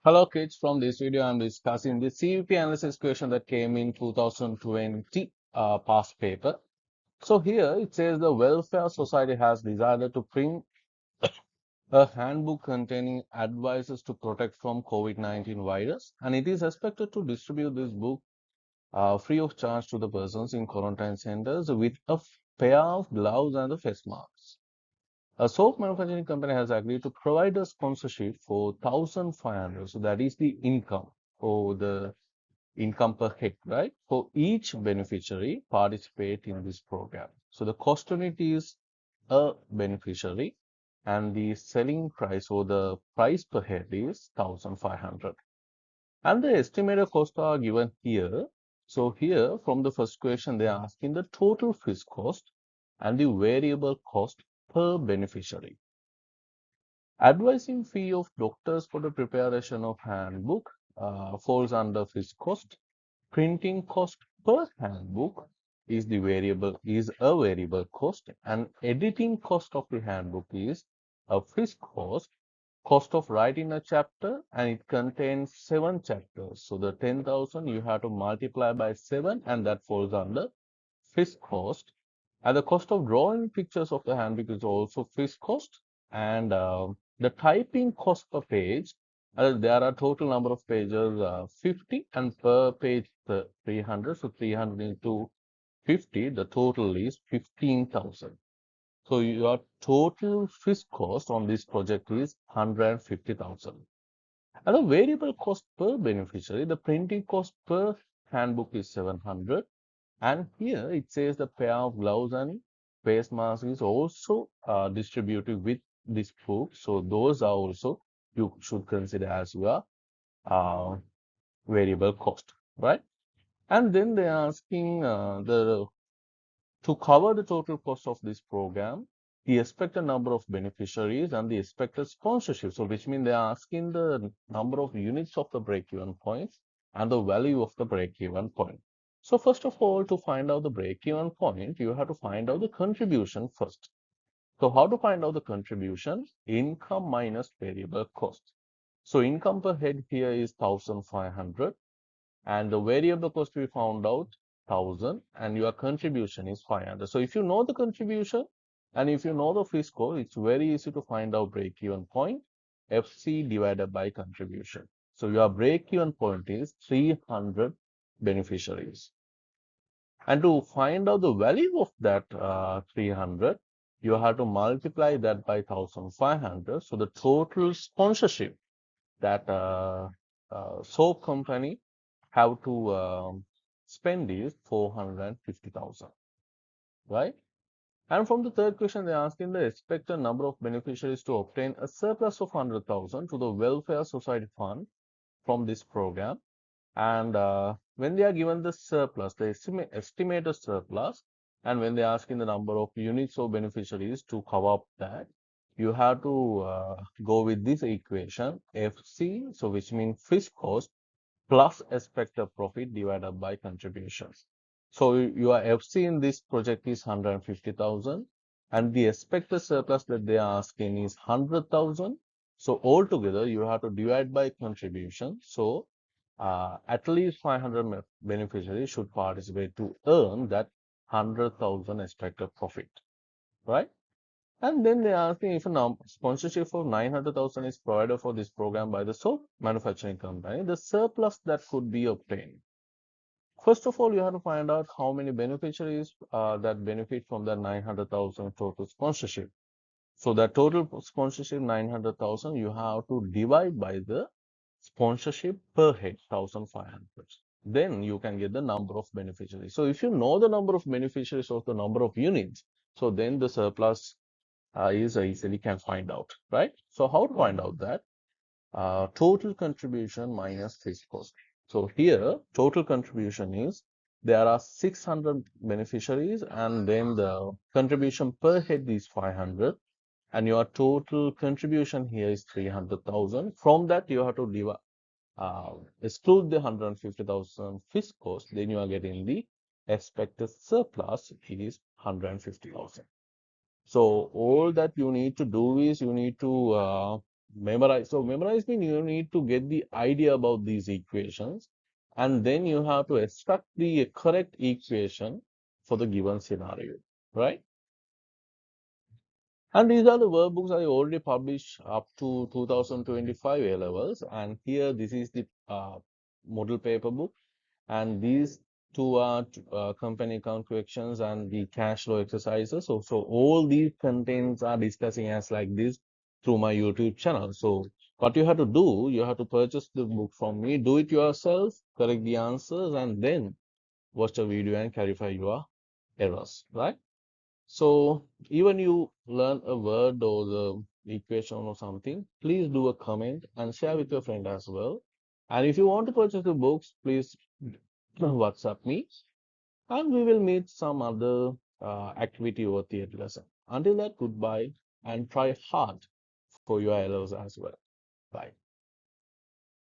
Hello kids, from this video I'm discussing the CVP analysis question that came in 2020 past paper. So here it says the Welfare Society has decided to print a handbook containing advices to protect from COVID-19 virus, and it is expected to distribute this book free of charge to the persons in quarantine centers with a pair of gloves and the face masks. A soap manufacturing company has agreed to provide a sponsorship for 1,500. So that is the income for the income per head, right? For each beneficiary participate in this program. So the cost unit is a beneficiary and the selling price or the price per head is 1,500. And the estimated costs are given here. So here from the first question, they are asking the total fees cost and the variable cost per beneficiary. Advising fee of doctors for the preparation of handbook falls under fees cost. Printing cost per handbook is a variable cost, and editing cost of the handbook is a fixed cost. Cost of writing a chapter, and it contains 7 chapters. So the 10,000 you have to multiply by 7, and that falls under fixed cost. And the cost of drawing pictures of the handbook is also fixed cost. And the typing cost per page, there are total number of pages 50 and per page 300. So 300 into 50, the total is 15,000. So your total fixed cost on this project is 150,000. And the variable cost per beneficiary, the printing cost per handbook is 700. And here it says the pair of gloves and face mask is also distributed with this book. So those are also you should consider as your uh, variable cost, right? And then they are asking the to cover the total cost of this program, the expected number of beneficiaries and the expected sponsorship. So which means they are asking the number of units of the break-even point and the value of the break-even point. So first of all, to find out the break-even point, you have to find out the contribution first. So how to find out the contribution? Income minus variable cost. So income per head here is 1,500 and the variable cost we found out 1,000 and your contribution is 500. So if you know the contribution and if you know the fixed cost, it's very easy to find out break-even point, FC divided by contribution. So your break-even point is 300 beneficiaries. And to find out the value of that 300, you have to multiply that by 1,500. So the total sponsorship that soap company have to spend is 450,000, right? And from the third question, they're asking the expected number of beneficiaries to obtain a surplus of 100,000 to the welfare society fund from this program. And when they are given the surplus, they estimate a surplus. And when they're asking the number of units of beneficiaries to cover up that, you have to go with this equation, FC, so which means fixed cost plus expected profit divided by contributions. So your FC in this project is 150,000 and the expected surplus that they are asking is 100,000. So altogether you have to divide by contribution. So at least 500 beneficiaries should participate to earn that 100,000 expected profit, right? And then they're asking if a sponsorship of 900,000 is provided for this program by the soap manufacturing company, the surplus that could be obtained. First of all, you have to find out how many beneficiaries that benefit from the 900,000 total sponsorship. So that total sponsorship 900,000, you have to divide by the sponsorship per head 1,500. Then you can get the number of beneficiaries. So if you know the number of beneficiaries or the number of units, so then the surplus is easily can find out, right? So how to find out that? Total contribution minus fixed cost. So here, total contribution is there are 600 beneficiaries and then the contribution per head is 500 and your total contribution here is 300,000. From that, you have to exclude the 150,000 fixed cost, then you are getting the expected surplus is 150,000. So all that you need to do is you need to memorize. So memorize means you need to get the idea about these equations, and then you have to extract the correct equation for the given scenario, right? And these are the workbooks I already published up to 2025 A levels. And here, this is the model paper book. And these two are company account corrections and the cash flow exercises. So all these contents are discussing as like this through my YouTube channel. So what you have to do, you have to purchase the book from me, do it yourself, correct the answers, and then watch the video and clarify your errors, right? So even you learn a word or the equation or something, please do a comment and share with your friend as well. And if you want to purchase the books, please WhatsApp me and we will meet some other activity or theatre lesson. Until that, goodbye and try hard for your LOs as well. Bye.